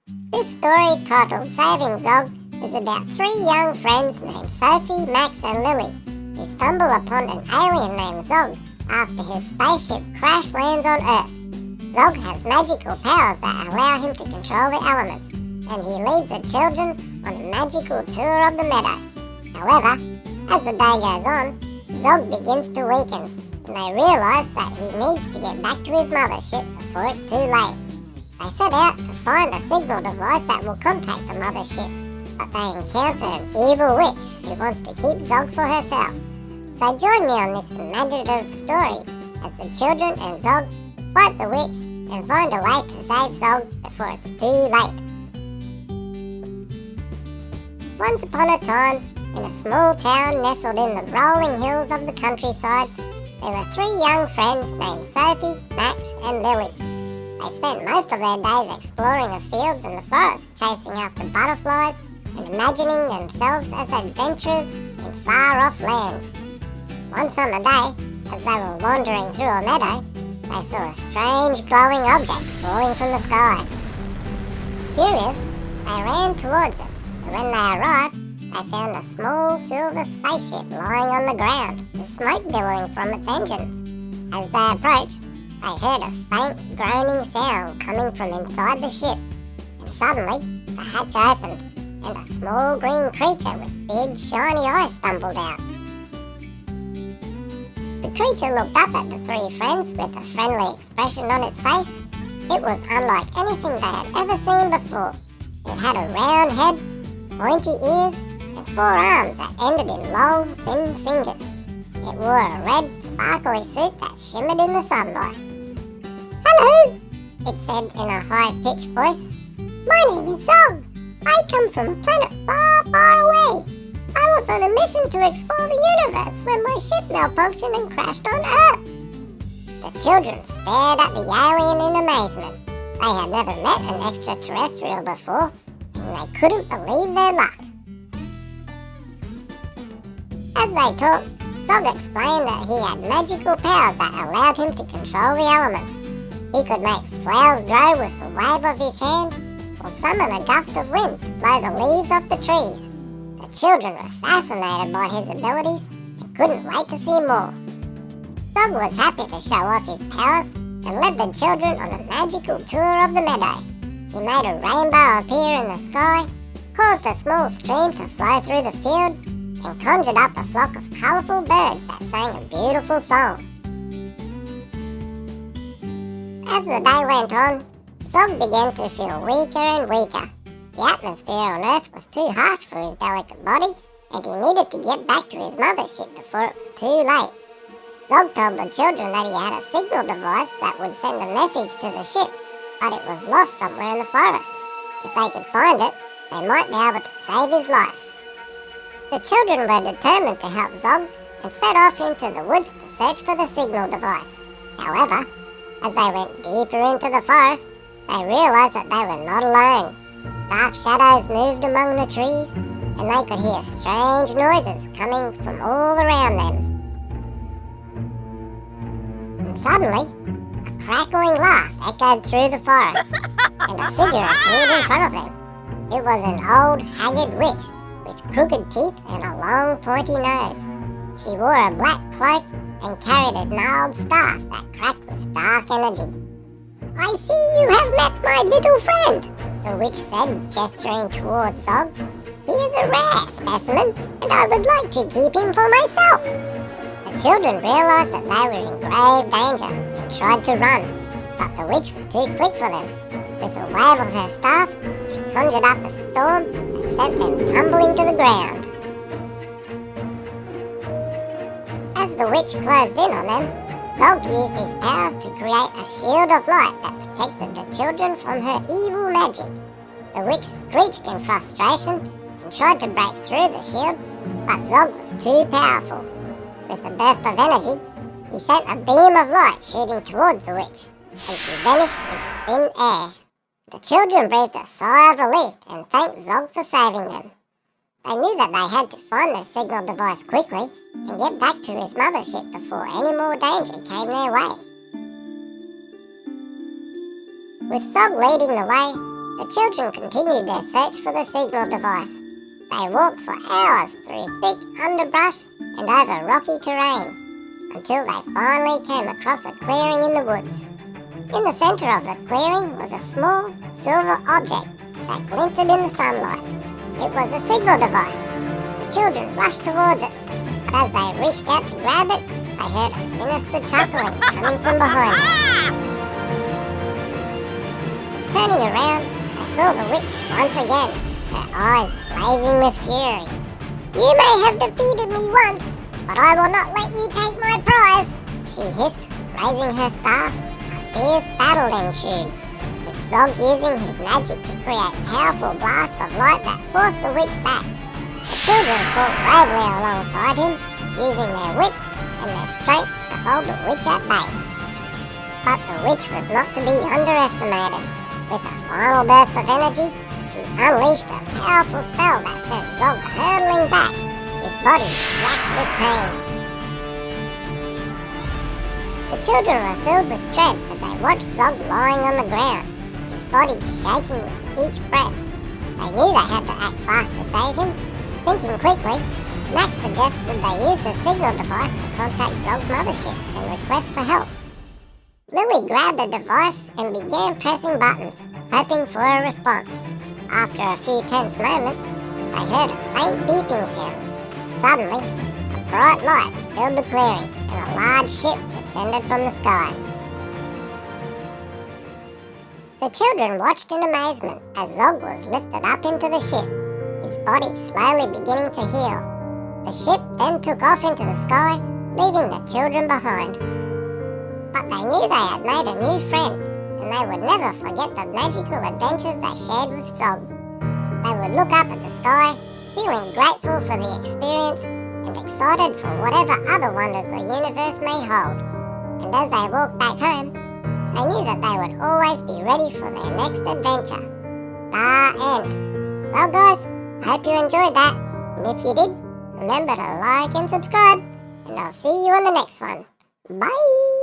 This story, titled Saving Zog, is about three young friends named Sophie, Max, and Lily, who stumble upon an alien named Zog after his spaceship crash lands on Earth. Zog has magical powers that allow him to control the elements, and he leads the children on a magical tour of the meadow. However, as the day goes on, Zog begins to weaken, and they realise that he needs to get back to his mothership before it's too late. They set out to find a signal device that will contact the mothership, but they encounter an evil witch who wants to keep Zog for herself. So join me on this imaginative story as the children and Zog fight the witch and find a way to save Zog before it's too late. Once upon a time, in a small town nestled in the rolling hills of the countryside, there were three young friends named Sophie, Max, and Lily. They spent most of their days exploring the fields and the forest, chasing after butterflies and imagining themselves as adventurers in far-off lands. One summer day, as they were wandering through a meadow, they saw a strange glowing object falling from the sky. Curious, they ran towards it, and when they arrived, they found a small silver spaceship lying on the ground with smoke billowing from its engines. As they approached, they heard a faint groaning sound coming from inside the ship, and suddenly the hatch opened and a small green creature with big shiny eyes stumbled out. The creature looked up at the three friends with a friendly expression on its face. It was unlike anything they had ever seen before. It had a round head, pointy ears, and four arms that ended in long, thin fingers. It wore a red, sparkly suit that shimmered in the sunlight. "Hello," it said in a high-pitched voice. "My name is Zog. I come from a planet far, far away. I was on a mission to explore the universe when my ship malfunctioned and crashed on Earth." The children stared at the alien in amazement. They had never met an extraterrestrial before, and they couldn't believe their luck. As they talked, Zog explained that he had magical powers that allowed him to control the elements. He could make flowers grow with the wave of his hand, or summon a gust of wind to blow the leaves off the trees. The children were fascinated by his abilities and couldn't wait to see more. Zog was happy to show off his powers and led the children on a magical tour of the meadow. He made a rainbow appear in the sky, caused a small stream to flow through the field, and conjured up a flock of colourful birds that sang a beautiful song. As the day went on, Zog began to feel weaker and weaker. The atmosphere on Earth was too harsh for his delicate body, and he needed to get back to his mothership before it was too late. Zog told the children that he had a signal device that would send a message to the ship, but it was lost somewhere in the forest. If they could find it, they might be able to save his life. The children were determined to help Zog and set off into the woods to search for the signal device. However, as they went deeper into the forest, they realised that they were not alone. Dark shadows moved among the trees, and they could hear strange noises coming from all around them. And suddenly, a crackling laugh echoed through the forest, and a figure appeared in front of them. It was an old, haggard witch with crooked teeth and a long, pointy nose. She wore a black cloak and carried a gnarled staff that cracked with dark energy. "I see you have met my little friend," the witch said, gesturing towards Zog. "He is a rare specimen, and I would like to keep him for myself." The children realised that they were in grave danger and tried to run, but the witch was too quick for them. With a wave of her staff, she conjured up a storm that sent them tumbling to the ground. As the witch closed in on them, Zog used his powers to create a shield of light that protected the children from her evil magic. The witch screeched in frustration and tried to break through the shield, but Zog was too powerful. With a burst of energy, he sent a beam of light shooting towards the witch, and she vanished into thin air. The children breathed a sigh of relief and thanked Zog for saving them. They knew that they had to find the signal device quickly and get back to his mothership before any more danger came their way. With Zog leading the way, The children continued their search for the signal device. They walked for hours through thick underbrush and over rocky terrain, until they finally came across a clearing in the woods. In the centre of the clearing was a small silver object that glinted in the sunlight. It was a signal device. The children rushed towards it, but as they reached out to grab it, they heard a sinister chuckling coming from behind them. Turning around, they saw the witch once again, her eyes blazing with fury. "You may have defeated me once, but I will not let you take my prize," she hissed, raising her staff. A fierce battle ensued, with Zog using his magic to create powerful blasts of light that forced the witch back. The children fought bravely alongside him, using their wits and their strength to hold the witch at bay. But the witch was not to be underestimated. With a final burst of energy, she unleashed a powerful spell that sent Zog hurtling back, his body racked with pain. The children were filled with dread as they watched Zog lying on the ground, his body shaking with each breath. They knew they had to act fast to save him. Thinking quickly, Max suggested they use the signal device to contact Zog's mothership and request for help. Lily grabbed the device and began pressing buttons, hoping for a response. After a few tense moments, they heard a faint beeping sound. Suddenly, a bright light filled the clearing and a large ship descended from the sky. The children watched in amazement as Zog was lifted up into the ship, his body slowly beginning to heal. The ship then took off into the sky, leaving the children behind. But they knew they had made a new friend, and they would never forget the magical adventures they shared with Zog. They would look up at the sky, feeling grateful for the experience and excited for whatever other wonders the universe may hold. And as they walked back home, they knew that they would always be ready for their next adventure. The end. Well guys, I hope you enjoyed that, and if you did, remember to like and subscribe, and I'll see you on the next one. Bye!